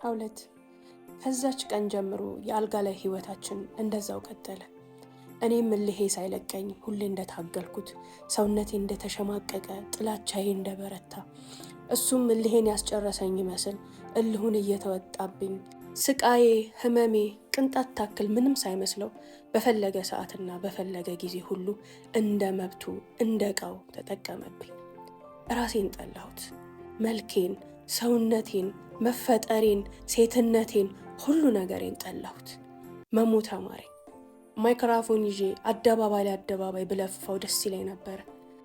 አውለት ከዛች ቀን ጀምሮ የአልጋ ላይ ህይወታችን እንደዛው ቀጠለ። እኔም እልሄ ሳይለቀኝ ሁሌ እንደታገልኩት፣ ሰውነቴ እንደተሸማቀቀ፣ ጥላቻዬ እንደበረታ፣ እሱም እልሄን ያስጨረሰኝ ይመስል እልሁን እየተወጣብኝ፣ ስቃዬ ህመሜ ቅንጣት ታክል ምንም ሳይመስለው በፈለገ ሰዓትና በፈለገ ጊዜ ሁሉ እንደ መብቱ እንደ ዕቃው ተጠቀመብኝ። ራሴን ጠላሁት። መልኬን፣ ሰውነቴን፣ መፈጠሬን፣ ሴትነቴን፣ ሁሉ ነገሬን ጠላሁት። መሞት አማረኝ። ማይክራፎን ይዤ አደባባይ ለአደባባይ ብለፋው ደስ ይለኝ ነበር።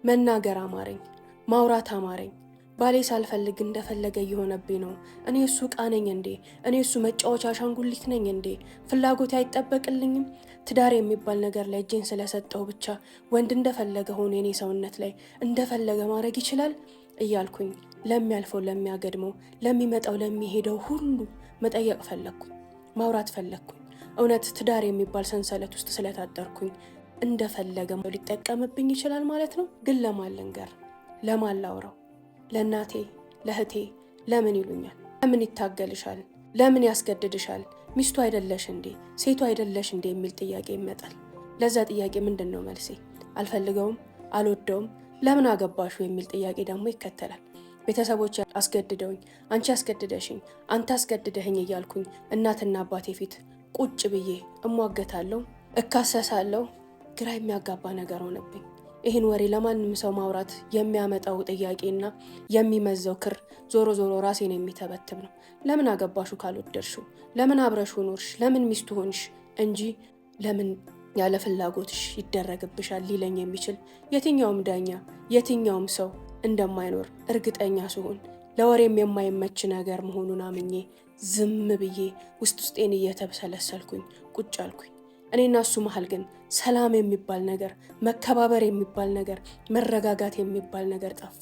መናገር አማረኝ። ማውራት አማረኝ። ባሌ ሳልፈልግ እንደፈለገ እየሆነብኝ ነው። እኔ እሱ ዕቃ ነኝ እንዴ? እኔ እሱ መጫወቻ አሻንጉሊት ነኝ እንዴ? ፍላጎቴ አይጠበቅልኝም? ትዳር የሚባል ነገር ላይ እጄን ስለሰጠው ብቻ ወንድ እንደፈለገ ሆኖ የኔ ሰውነት ላይ እንደፈለገ ማድረግ ይችላል እያልኩኝ ለሚያልፈው፣ ለሚያገድመው፣ ለሚመጣው፣ ለሚሄደው ሁሉ መጠየቅ ፈለግኩኝ። ማውራት ፈለግኩኝ። እውነት ትዳር የሚባል ሰንሰለት ውስጥ ስለታጠርኩኝ እንደፈለገ ሊጠቀምብኝ ይችላል ማለት ነው? ግን ለማን ልንገር? ለማን ላውራው? ለእናቴ፣ ለእህቴ ለምን ይሉኛል? ለምን ይታገልሻል? ለምን ያስገድድሻል? ሚስቱ አይደለሽ እንዴ? ሴቱ አይደለሽ እንዴ? የሚል ጥያቄ ይመጣል። ለዛ ጥያቄ ምንድን ነው መልሴ? አልፈልገውም፣ አልወደውም፣ ለምን አገባሹ የሚል ጥያቄ ደግሞ ይከተላል። ቤተሰቦች አስገድደውኝ፣ አንቺ አስገድደሽኝ፣ አንተ አስገድደህኝ እያልኩኝ እናትና አባቴ ፊት ቁጭ ብዬ እሟገታለሁ፣ እካሰሳለሁ። ግራ የሚያጋባ ነገር ሆነብኝ። ይህን ወሬ ለማንም ሰው ማውራት የሚያመጣው ጥያቄና የሚመዘው ክር ዞሮ ዞሮ ራሴን የሚተበትብ ነው። ለምን አገባሹ ካልወደድሽው? ለምን አብረሹ ኖርሽ? ለምን ሚስቱ ሆንሽ? እንጂ ለምን ያለ ፍላጎትሽ ይደረግብሻል ሊለኝ የሚችል የትኛውም ዳኛ፣ የትኛውም ሰው እንደማይኖር እርግጠኛ ስሆን ለወሬም የማይመች ነገር መሆኑን አምኜ ዝም ብዬ ውስጤን እየተብሰለሰልኩኝ ቁጭ አልኩኝ። እኔና እሱ መሃል ግን ሰላም የሚባል ነገር፣ መከባበር የሚባል ነገር፣ መረጋጋት የሚባል ነገር ጠፋ።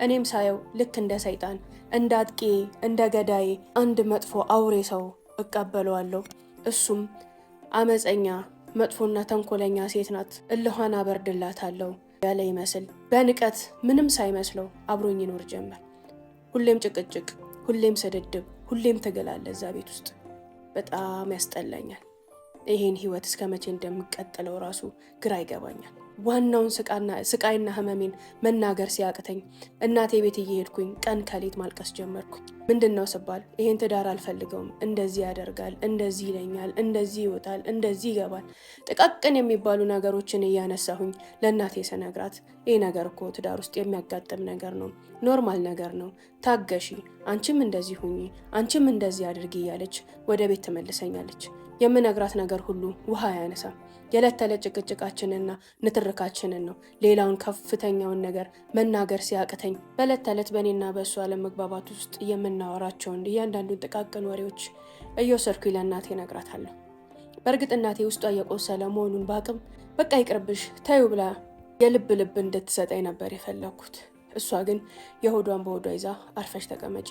እኔም ሳየው ልክ እንደ ሰይጣን፣ እንደ አጥቂ፣ እንደ ገዳይ፣ አንድ መጥፎ አውሬ ሰው እቀበለዋለሁ። እሱም አመፀኛ፣ መጥፎና ተንኮለኛ ሴት ናት፣ እልኋን አበርድላታለሁ ያለ ይመስል በንቀት ምንም ሳይመስለው አብሮኝ ይኖር ጀመር። ሁሌም ጭቅጭቅ፣ ሁሌም ስድድብ፣ ሁሌም ትግል አለ እዛ ቤት ውስጥ። በጣም ያስጠላኛል። ይሄን ህይወት እስከ መቼ እንደምቀጥለው ራሱ ግራ ይገባኛል። ዋናውን ስቃይና ህመሜን መናገር ሲያቅተኝ እናቴ ቤት እየሄድኩኝ ቀን ከሌት ማልቀስ ጀመርኩኝ። ምንድነው ስባል ይሄን ትዳር አልፈልገውም፣ እንደዚህ ያደርጋል፣ እንደዚህ ይለኛል፣ እንደዚህ ይወጣል፣ እንደዚህ ይገባል፣ ጥቃቅን የሚባሉ ነገሮችን እያነሳሁኝ ለእናቴ ስነግራት ይሄ ነገር እኮ ትዳር ውስጥ የሚያጋጥም ነገር ነው፣ ኖርማል ነገር ነው፣ ታገሺ፣ አንቺም እንደዚህ ሁኚ፣ አንቺም እንደዚህ አድርጊ እያለች ወደ ቤት ትመልሰኛለች። የምነግራት ነገር ሁሉ ውሃ አያነሳም። የዕለት ተዕለት ጭቅጭቃችንና ንትርካችንን ነው። ሌላውን ከፍተኛውን ነገር መናገር ሲያቅተኝ በዕለት ተዕለት በእኔና በእሱ አለመግባባት ውስጥ የምናወራቸውን እያንዳንዱን ጥቃቅን ወሬዎች እየወሰድኩኝ ለእናቴ እነግራታለሁ። በእርግጥ እናቴ ውስጧ እየቆሰለ መሆኑን ባቅም በቃ ይቅርብሽ ተይው ብላ የልብ እንድትሰጠኝ ነበር የፈለግኩት። እሷ ግን የሆዷን በሆዷ ይዛ አርፈሽ ተቀመጪ፣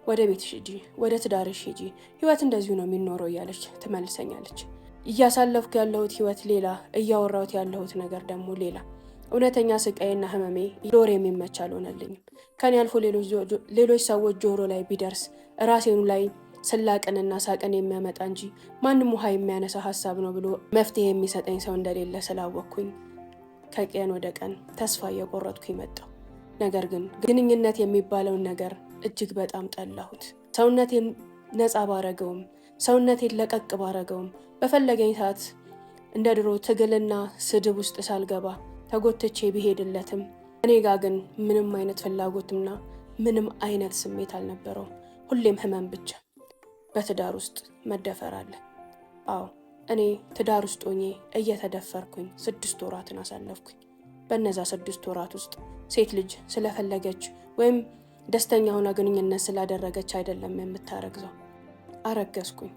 ወደ ቤትሽ ሂጂ፣ ወደ ትዳርሽ ሂጂ፣ ህይወት እንደዚሁ ነው የሚኖረው እያለች ትመልሰኛለች። እያሳለፍኩ ያለሁት ህይወት ሌላ፣ እያወራሁት ያለሁት ነገር ደግሞ ሌላ። እውነተኛ ስቃይና ህመሜ ጆሮ የሚመች አልሆነልኝም። ከኔ አልፎ ሌሎች ሰዎች ጆሮ ላይ ቢደርስ ራሴኑ ላይ ስላቅንና ሳቅን የሚያመጣ እንጂ ማንም ውሃ የሚያነሳ ሀሳብ ነው ብሎ መፍትሄ የሚሰጠኝ ሰው እንደሌለ ስላወቅኩኝ ከቀን ወደ ቀን ተስፋ እየቆረጥኩኝ መጣሁ። ነገር ግን ግንኙነት የሚባለውን ነገር እጅግ በጣም ጠላሁት። ሰውነቴን ነፃ ባረገውም፣ ሰውነቴን ለቀቅ ባረገውም፣ በፈለገኝ ሰዓት እንደ ድሮ ትግልና ስድብ ውስጥ ሳልገባ ተጎትቼ ቢሄድለትም እኔ ጋ ግን ምንም አይነት ፍላጎትና ምንም አይነት ስሜት አልነበረውም። ሁሌም ህመም ብቻ። በትዳር ውስጥ መደፈር አለ። አዎ፣ እኔ ትዳር ውስጥ ሆኜ እየተደፈርኩኝ 6 ወራትን አሳለፍኩኝ። በእነዛ 6 ወራት ውስጥ ሴት ልጅ ስለፈለገች ወይም ደስተኛ ሆና ግንኙነት ስላደረገች አይደለም የምታረግዘው። አረገዝኩኝ።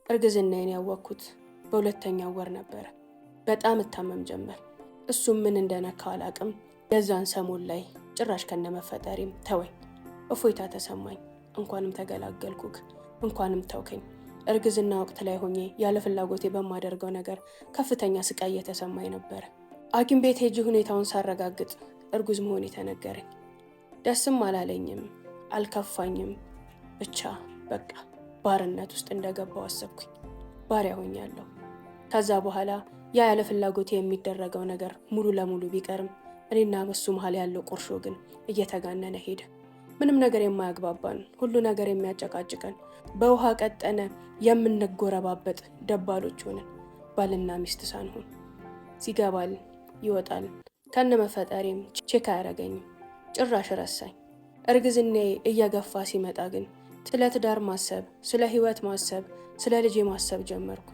እርግዝናዬን ያወቅኩት በ2ኛው ወር ነበረ። በጣም እታመም ጀመር። እሱም ምን እንደነካው አላቅም። የዛን ሰሞን ላይ ጭራሽ ከነመፈጠሪም ተወኝ። እፎይታ ተሰማኝ። እንኳንም ተገላገልኩክ፣ እንኳንም ተውከኝ። እርግዝና ወቅት ላይ ሆኜ ያለ ፍላጎቴ በማደርገው ነገር ከፍተኛ ስቃይ እየተሰማኝ ነበረ። ሐኪም ቤት ሄጄ ሁኔታውን ሳረጋግጥ እርጉዝ መሆኔ ተነገረኝ። ደስም አላለኝም፣ አልከፋኝም። ብቻ በቃ ባርነት ውስጥ እንደገባው አሰብኩኝ። ባሪያ ሆኛለሁ። ከዛ በኋላ ያለ ፍላጎቴ የሚደረገው ነገር ሙሉ ለሙሉ ቢቀርም እኔና በሱ መሀል ያለው ቁርሾ ግን እየተጋነነ ሄደ። ምንም ነገር የማያግባባን፣ ሁሉ ነገር የሚያጨቃጭቀን፣ በውሃ ቀጠነ የምንጎረባበጥ ደባሎች ሆነን ባልና ሚስት ሳንሆን ሲገባል ይወጣል ከነ መፈጠሬም ቼክ አያረገኝም። ጭራሽ ረሳኝ። እርግዝናዬ እየገፋ ሲመጣ ግን ስለ ትዳር ማሰብ፣ ስለ ህይወት ማሰብ፣ ስለ ልጄ ማሰብ ጀመርኩ።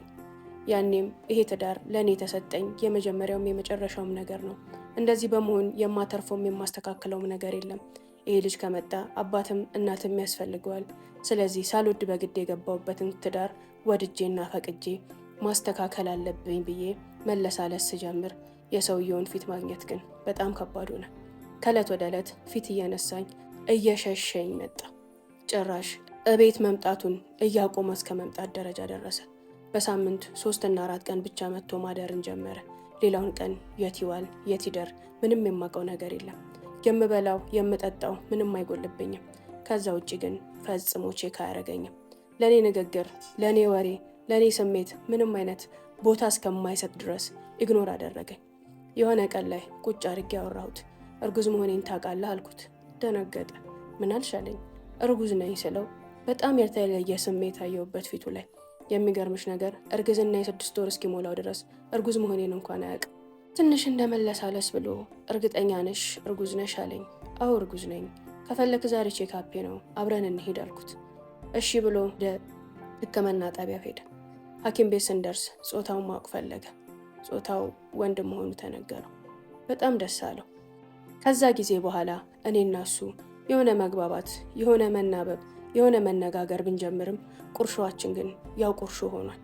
ያኔም ይሄ ትዳር ለእኔ የተሰጠኝ የመጀመሪያውም የመጨረሻውም ነገር ነው። እንደዚህ በመሆን የማተርፈውም የማስተካከለውም ነገር የለም። ይሄ ልጅ ከመጣ አባትም እናትም ያስፈልገዋል። ስለዚህ ሳልወድ በግድ የገባሁበትን ትዳር ወድጄና ፈቅጄ ማስተካከል አለብኝ ብዬ መለሳለስ ስጀምር የሰውየውን ፊት ማግኘት ግን በጣም ከባድ ሆነ። ከዕለት ወደ ዕለት ፊት እየነሳኝ እየሸሸኝ መጣ። ጭራሽ እቤት መምጣቱን እያቆመ እስከ መምጣት ደረጃ ደረሰ። በሳምንት 3 እና 4 ቀን ብቻ መጥቶ ማደርን ጀመረ። ሌላውን ቀን የት ይዋል የት ይደር ምንም የማውቀው ነገር የለም። የምበላው የምጠጣው ምንም አይጎልብኝም። ከዛ ውጭ ግን ፈጽሞ ቼክ አያረገኝም። ለእኔ ንግግር፣ ለእኔ ወሬ፣ ለእኔ ስሜት ምንም አይነት ቦታ እስከማይሰጥ ድረስ ኢግኖር አደረገኝ። የሆነ ቀን ላይ ቁጭ አድርጌ ያወራሁት እርጉዝ መሆኔን ታውቃለህ አልኩት። ደነገጠ። ምን አልሻለኝ። እርጉዝ ነኝ ስለው በጣም የተለየ ስሜት አየሁበት ፊቱ ላይ። የሚገርምሽ ነገር እርግዝና የ6 ወር እስኪሞላው ድረስ እርጉዝ መሆኔን እንኳን አያውቅም። ትንሽ እንደመለሳለስ ብሎ እርግጠኛ ነሽ እርጉዝ ነሽ አለኝ። አዎ እርጉዝ ነኝ፣ ከፈለክ ዛሬ ቼካፔ ነው አብረን እንሄድ አልኩት። እሺ ብሎ ወደ ሕክምና ጣቢያ ሄደ። ሐኪም ቤት ስንደርስ ጾታውን ማወቅ ፈለገ። ጾታው ወንድ መሆኑ ተነገረው። በጣም ደስ አለው። ከዛ ጊዜ በኋላ እኔና እሱ የሆነ መግባባት፣ የሆነ መናበብ፣ የሆነ መነጋገር ብንጀምርም ቁርሾዋችን ግን ያው ቁርሾ ሆኗል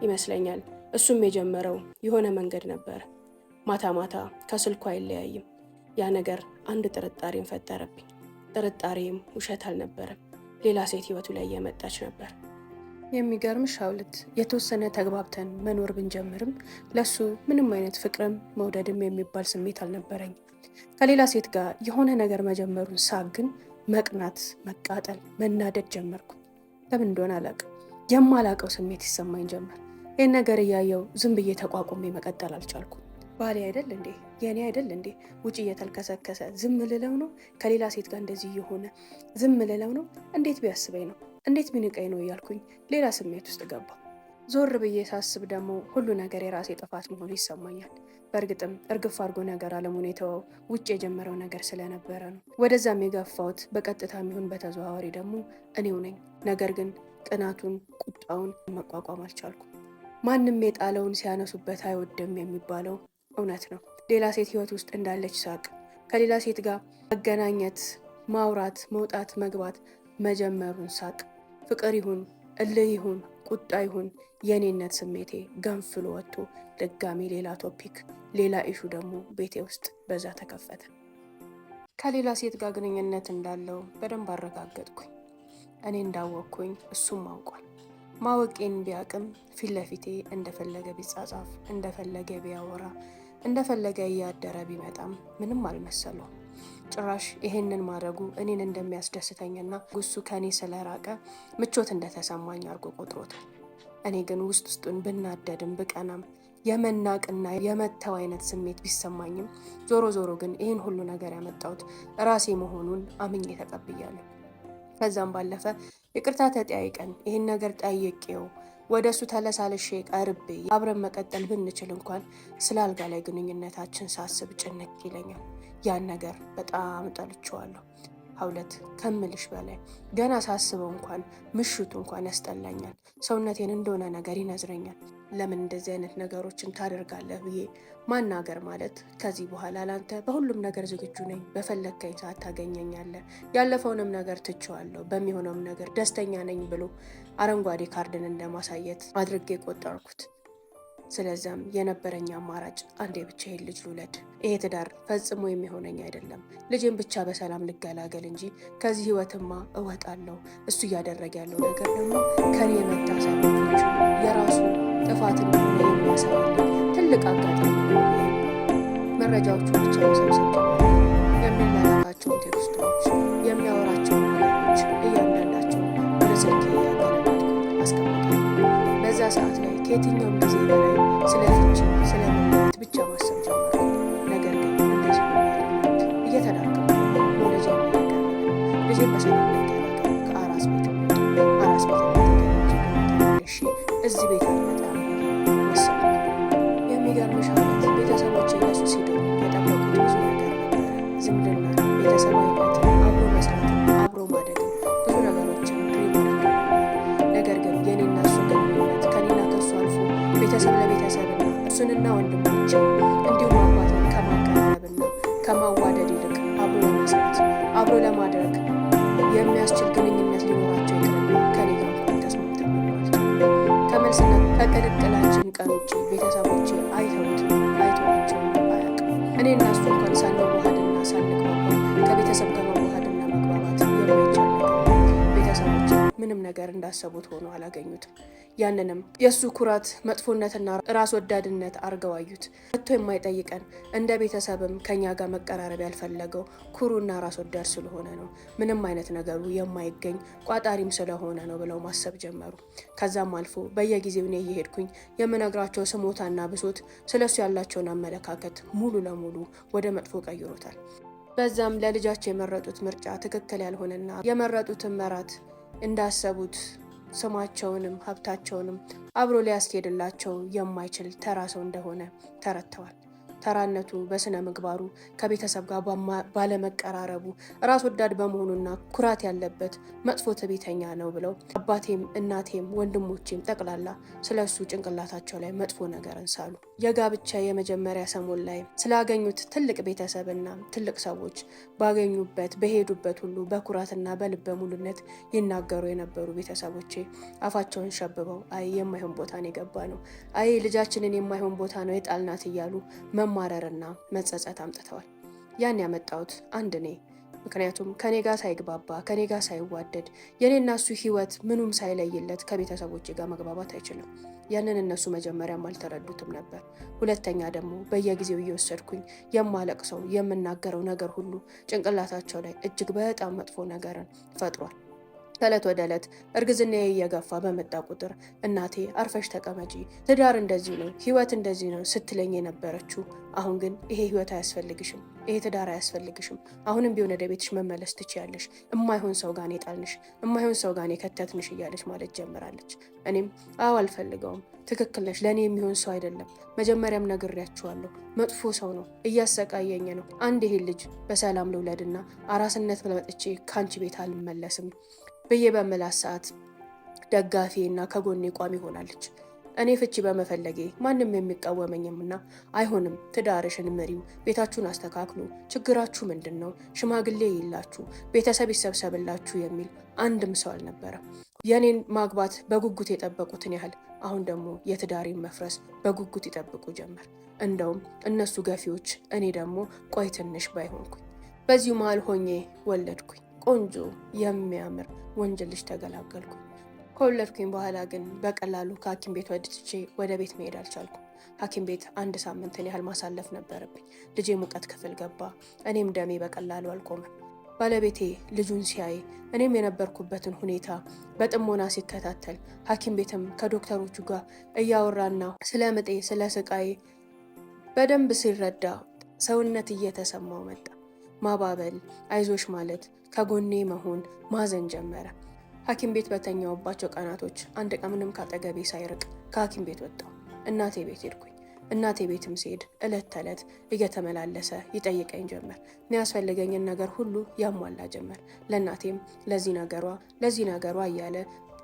ይመስለኛል። እሱም የጀመረው የሆነ መንገድ ነበረ። ማታ ማታ ከስልኩ አይለያይም። ያ ነገር አንድ ጥርጣሬን ፈጠረብኝ። ጥርጣሬም ውሸት አልነበረም። ሌላ ሴት ህይወቱ ላይ እየመጣች ነበር። የሚገርምሽ ሀውልት የተወሰነ ተግባብተን መኖር ብንጀምርም ለሱ ምንም አይነት ፍቅርም መውደድም የሚባል ስሜት አልነበረኝም። ከሌላ ሴት ጋር የሆነ ነገር መጀመሩን ሳቅ ግን መቅናት፣ መቃጠል፣ መናደድ ጀመርኩ። ለምን እንደሆነ አላውቅም። የማላውቀው ስሜት ይሰማኝ ጀመር። ይህን ነገር እያየው ዝም ብዬ ተቋቁሜ መቀጠል አልቻልኩም። ባሌ አይደል እንዴ? የኔ አይደል እንዴ? ውጭ እየተልከሰከሰ ዝም ልለው ነው? ከሌላ ሴት ጋር እንደዚህ የሆነ ዝም ልለው ነው? እንዴት ቢያስበኝ ነው? እንዴት ቢንቀኝ ነው እያልኩኝ ሌላ ስሜት ውስጥ ገባ። ዞር ብዬ ሳስብ ደግሞ ሁሉ ነገር የራሴ ጥፋት መሆኑ ይሰማኛል። በእርግጥም እርግፍ አድርጎ ነገር አለሙን የተወው ውጭ የጀመረው ነገር ስለነበረ ነው። ወደዛም የገፋሁት በቀጥታ የሚሆን በተዘዋዋሪ ደግሞ እኔው ነኝ። ነገር ግን ቅናቱን፣ ቁጣውን መቋቋም አልቻልኩም። ማንም የጣለውን ሲያነሱበት አይወድም የሚባለው እውነት ነው። ሌላ ሴት ህይወት ውስጥ እንዳለች ሳቅ፣ ከሌላ ሴት ጋር መገናኘት፣ ማውራት፣ መውጣት፣ መግባት መጀመሩን ሳቅ፣ ፍቅር ይሁን እልህ ይሁን ቁጣ ይሁን የኔነት ስሜቴ ገንፍሎ ወጥቶ ድጋሚ ሌላ ቶፒክ፣ ሌላ ኢሹ ደግሞ ቤቴ ውስጥ በዛ ተከፈተ። ከሌላ ሴት ጋር ግንኙነት እንዳለው በደንብ አረጋገጥኩኝ። እኔ እንዳወቅኩኝ እሱም አውቋል። ማወቄን ቢያቅም ፊት ለፊቴ እንደፈለገ ቢጻጻፍ፣ እንደፈለገ ቢያወራ፣ እንደፈለገ እያደረ ቢመጣም ምንም አልመሰለው። ጭራሽ ይሄንን ማድረጉ እኔን እንደሚያስደስተኝና ጉሱ ከኔ ስለራቀ ምቾት እንደተሰማኝ አድርጎ ቆጥሮታል። እኔ ግን ውስጥ ውስጡን ብናደድም ብቀናም የመናቅና የመተው አይነት ስሜት ቢሰማኝም ዞሮ ዞሮ ግን ይህን ሁሉ ነገር ያመጣሁት ራሴ መሆኑን አምኜ ተቀብያለሁ። ከዛም ባለፈ ይቅርታ ተጠያይቀን ይህን ነገር ጠይቄው ወደ እሱ ተለሳልሼ ቀርቤ አብረን መቀጠል ብንችል እንኳን ስለ አልጋ ላይ ግንኙነታችን ሳስብ ጭንቅ ይለኛል። ያን ነገር በጣም ጠልቼዋለሁ። ሀውለት ከምልሽ በላይ ገና ሳስበው እንኳን ምሽቱ እንኳን ያስጠላኛል። ሰውነቴን እንደሆነ ነገር ይነዝረኛል። ለምን እንደዚህ አይነት ነገሮችን ታደርጋለህ ብዬ ማናገር ማለት ከዚህ በኋላ ላንተ በሁሉም ነገር ዝግጁ ነኝ፣ በፈለግከኝ ሰዓት ታገኘኛለህ፣ ያለፈውንም ነገር ትቼዋለሁ፣ በሚሆነውም ነገር ደስተኛ ነኝ ብሎ አረንጓዴ ካርድን እንደማሳየት አድርጌ ቆጠርኩት። ስለዛም የነበረኝ አማራጭ አንዴ ብቻ ይሄን ልጅ ልውለድ። ይሄ ትዳር ፈጽሞ የሚሆነኝ አይደለም። ልጄን ብቻ በሰላም ልገላገል እንጂ ከዚህ ህይወትማ እወጣለሁ። እሱ እያደረገ ያለው ነገር ደግሞ ከኔ የመጣ ሳይሆን የራሱ ጥፋት እንደሆነ የሚያሳይልኝ ትልቅ አጋጣሚ ነው። መረጃዎቹ ብቻ መሰብሰብ የሚላላካቸውን ቴክስቶች፣ የሚያወራቸውን ነገሮች እያንዳንዳቸው ወደ ስልኬ እያገለበጥኩ ሰዓት ላይ ከየትኛውም ጊዜ በላይ ስለ ፍቺ፣ ስለ መለየት ብቻ ማሰብ ጀመርኩ። ነገር ግን እንደዚህ እየተዳከምኩ ወደጄ ልጄን በሰላም ለቀላቀል ከአራስ ቤት አራስ ቤት ተመልሼ እዚህ ቤት አልመጣም ወሰንኩ። የሚገርምሽ አለት ቤተሰቦቼ ለሱ ሲድሩ የጠበቁት ብዙ ነገር ነበረ። ዝምድና፣ ቤተሰባዊነት፣ አብሮ መስራት፣ አብሮ ማደግ፣ ብዙ ነገሮችን ድሪም አድርገው። ነገር ግን የኔና እሱ ግንኙነት ከኔና ከሱ አልፎ ቤተሰብ ለቤተሰብና እሱንና ወንድሞች እንዲሁም አባቴን ከማቀራረብና ከማዋደድ ይልቅ አብሮ ለመስራት አብሮ ለማድረግ የሚያስችል ግንኙነት ሊኖራቸው ይቅርና ከኔ ጋር እንኳን ተስማምተን መኖራቸው ከመልስና ከቅልቅላችን ቀን ውጭ ቤተሰቦቼ አይተዋቸው አያውቅም። እኔ እና እሱ እንኳን ሳንዋሃድና ሳንግባባ ከቤተሰብ ጋር መዋሃድና መግባባት የማይቻል ነገር ቤተሰቦቼ ምንም ነገር እንዳሰቡት ሆኖ አላገኙትም። ያንንም የእሱ ኩራት፣ መጥፎነትና ራስ ወዳድነት አርገው አዩት። መጥቶ የማይጠይቀን እንደ ቤተሰብም ከኛ ጋር መቀራረብ ያልፈለገው ኩሩና ራስ ወዳድ ስለሆነ ነው፣ ምንም አይነት ነገሩ የማይገኝ ቋጣሪም ስለሆነ ነው ብለው ማሰብ ጀመሩ። ከዛም አልፎ በየጊዜው እኔ እየሄድኩኝ የምነግራቸው ስሞታና ብሶት ስለሱ ያላቸውን አመለካከት ሙሉ ለሙሉ ወደ መጥፎ ቀይሮታል። በዛም ለልጃቸው የመረጡት ምርጫ ትክክል ያልሆነና የመረጡትን መራት እንዳሰቡት ስማቸውንም ሀብታቸውንም አብሮ ሊያስኬድላቸው የማይችል ተራ ሰው እንደሆነ ተረድተዋል። ተራነቱ በስነ ምግባሩ ከቤተሰብ ጋር ባለመቀራረቡ ራስ ወዳድ በመሆኑና ኩራት ያለበት መጥፎ ትዕቢተኛ ነው ብለው አባቴም እናቴም ወንድሞቼም ጠቅላላ ስለሱ ጭንቅላታቸው ላይ መጥፎ ነገርን ሳሉ። የጋብቻ የመጀመሪያ ሰሞን ላይ ስላገኙት ትልቅ ቤተሰብና ትልቅ ሰዎች ባገኙበት በሄዱበት ሁሉ በኩራትና በልበ ሙሉነት ይናገሩ የነበሩ ቤተሰቦቼ አፋቸውን ሸብበው አይ የማይሆን ቦታ ነው የገባ ነው፣ አይ ልጃችንን የማይሆን ቦታ ነው የጣልናት እያሉ መማረርና መጸጸት አምጥተዋል። ያን ያመጣሁት አንድ እኔ፣ ምክንያቱም ከኔ ጋር ሳይግባባ ከኔ ጋር ሳይዋደድ የኔና እሱ ህይወት ምኑም ሳይለይለት ከቤተሰቦቼ ጋር መግባባት አይችልም። ያንን እነሱ መጀመሪያም አልተረዱትም ነበር። ሁለተኛ ደግሞ በየጊዜው እየወሰድኩኝ የማለቅሰው የምናገረው ነገር ሁሉ ጭንቅላታቸው ላይ እጅግ በጣም መጥፎ ነገርን ፈጥሯል። ከዕለት ወደ ዕለት እርግዝናዬ እየገፋ በመጣ ቁጥር እናቴ አርፈሽ ተቀመጪ፣ ትዳር እንደዚህ ነው፣ ህይወት እንደዚህ ነው ስትለኝ የነበረችው አሁን ግን ይሄ ህይወት አያስፈልግሽም፣ ይሄ ትዳር አያስፈልግሽም፣ አሁንም ቢሆን ወደ ቤትሽ መመለስ ትችያለሽ፣ እማይሆን ሰው ጋር የጣልንሽ፣ እማይሆን ሰው ጋር የከተትንሽ እያለች ማለት ጀምራለች። እኔም አዎ አልፈልገውም፣ ትክክል ነሽ፣ ለእኔ የሚሆን ሰው አይደለም፣ መጀመሪያም ነግሬያችኋለሁ፣ መጥፎ ሰው ነው፣ እያሰቃየኝ ነው፣ አንድ ይሄ ልጅ በሰላም ልውለድና አራስነት መጥቼ ከአንቺ ቤት አልመለስም ብዬ በምላት ሰዓት ደጋፊ እና ከጎኔ ቋሚ ሆናለች። እኔ ፍቺ በመፈለጌ ማንም የሚቃወመኝምና አይሆንም፣ ትዳርሽን ምሪው፣ ቤታችሁን አስተካክሉ፣ ችግራችሁ ምንድን ነው፣ ሽማግሌ ይላችሁ፣ ቤተሰብ ይሰብሰብላችሁ የሚል አንድም ሰው አልነበረም። የኔን ማግባት በጉጉት የጠበቁትን ያህል አሁን ደግሞ የትዳሬን መፍረስ በጉጉት ይጠብቁ ጀመር። እንደውም እነሱ ገፊዎች፣ እኔ ደግሞ ቆይ ትንሽ ባይሆንኩኝ። በዚሁ መሀል ሆኜ ወለድኩኝ። ቆንጆ የሚያምር ወንድ ልጅ ተገላገልኩኝ። ከወለድኩኝ በኋላ ግን በቀላሉ ከሐኪም ቤት ወጥቼ ወደ ቤት መሄድ አልቻልኩም። ሐኪም ቤት 1 ሳምንትን ያህል ማሳለፍ ነበረብኝ። ልጄ ሙቀት ክፍል ገባ። እኔም ደሜ በቀላሉ አልቆመም። ባለቤቴ ልጁን ሲያይ እኔም የነበርኩበትን ሁኔታ በጥሞና ሲከታተል ሐኪም ቤትም ከዶክተሮቹ ጋር እያወራና ስለ ምጤ ስለ ስቃዬ በደንብ ሲረዳ ሰውነት እየተሰማው መጣ። ማባበል፣ አይዞሽ ማለት፣ ከጎኔ መሆን፣ ማዘን ጀመረ። ሐኪም ቤት በተኛውባቸው ቀናቶች አንድ ቀን ምንም ካጠገቤ ሳይርቅ ከሐኪም ቤት ወጣሁ። እናቴ ቤት ሄድኩኝ። እናቴ ቤትም ሲሄድ ዕለት ተዕለት እየተመላለሰ ይጠይቀኝ ጀመር። የሚያስፈልገኝን ነገር ሁሉ ያሟላ ጀመር። ለእናቴም ለዚህ ነገሯ እያለ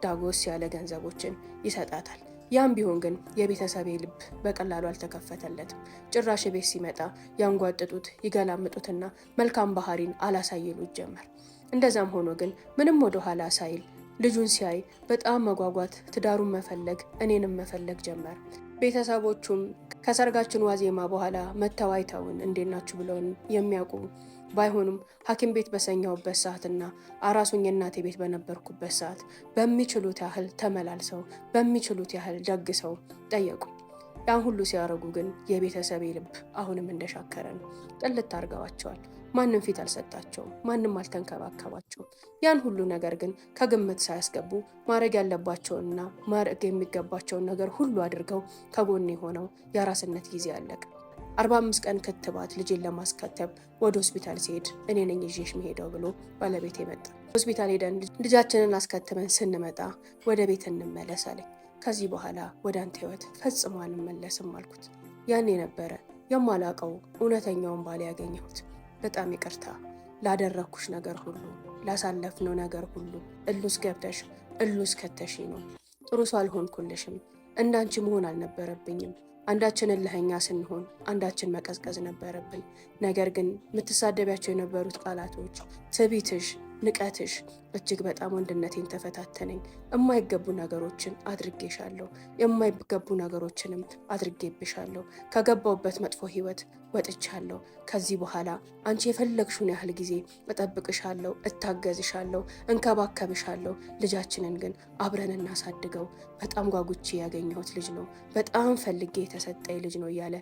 ዳጎስ ያለ ገንዘቦችን ይሰጣታል። ያም ቢሆን ግን የቤተሰቤ ልብ በቀላሉ አልተከፈተለትም። ጭራሽ ቤት ሲመጣ ያንጓጥጡት ይገላምጡትና መልካም ባህሪን አላሳይሉት ጀመር። እንደዛም ሆኖ ግን ምንም ወደ ኋላ ሳይል ልጁን ሲያይ በጣም መጓጓት፣ ትዳሩን መፈለግ፣ እኔንም መፈለግ ጀመር። ቤተሰቦቹም ከሰርጋችን ዋዜማ በኋላ መተው አይተውን እንዴት ናችሁ ብለውን የሚያውቁ ባይሆኑም ሐኪም ቤት በሰኛውበት ሰዓትና አራሱኝ እናቴ ቤት በነበርኩበት ሰዓት በሚችሉት ያህል ተመላልሰው በሚችሉት ያህል ደግሰው ጠየቁ። ያን ሁሉ ሲያደርጉ ግን የቤተሰቤ ልብ አሁንም እንደሻከረ ነው። ጥልት አድርገዋቸዋል። ማንም ፊት አልሰጣቸውም፣ ማንም አልተንከባከባቸውም። ያን ሁሉ ነገር ግን ከግምት ሳያስገቡ ማድረግ ያለባቸውንና ማድረግ የሚገባቸውን ነገር ሁሉ አድርገው ከጎኔ ሆነው የአራስነት ጊዜ አለቀ። 45 ቀን ክትባት ልጄን ለማስከተብ ወደ ሆስፒታል ሲሄድ እኔ ነኝ ይዤሽ መሄደው ብሎ ባለቤቴ መጣ። ሆስፒታል ሄደን ልጃችንን አስከትበን ስንመጣ ወደ ቤት እንመለስ አለኝ። ከዚህ በኋላ ወደ አንተ ህይወት ፈጽሞ አንመለስም አልኩት። ያኔ ነበረ የማላቀው እውነተኛውን ባል ያገኘሁት። በጣም ይቅርታ ላደረኩሽ ነገር ሁሉ፣ ላሳለፍነው ነገር ሁሉ። እሉስ ገብተሽ እሉስ ከተሽ ነው። ጥሩ ሰው አልሆንኩልሽም። እንዳንቺ መሆን አልነበረብኝም። አንዳችን እልኸኛ ስንሆን አንዳችን መቀዝቀዝ ነበረብን። ነገር ግን የምትሳደቢያቸው የነበሩት ቃላቶች፣ ትዕቢትሽ፣ ንቀትሽ እጅግ በጣም ወንድነቴን ተፈታተነኝ። የማይገቡ ነገሮችን አድርጌሻለሁ፣ የማይገቡ ነገሮችንም አድርጌብሻለሁ። ከገባውበት መጥፎ ህይወት ወጥቻለሁ። ከዚህ በኋላ አንቺ የፈለግሽውን ያህል ጊዜ እጠብቅሻለሁ፣ እታገዝሻለሁ፣ እንከባከብሻለሁ። ልጃችንን ግን አብረን እናሳድገው። በጣም ጓጉቼ ያገኘሁት ልጅ ነው፣ በጣም ፈልጌ የተሰጠኝ ልጅ ነው እያለ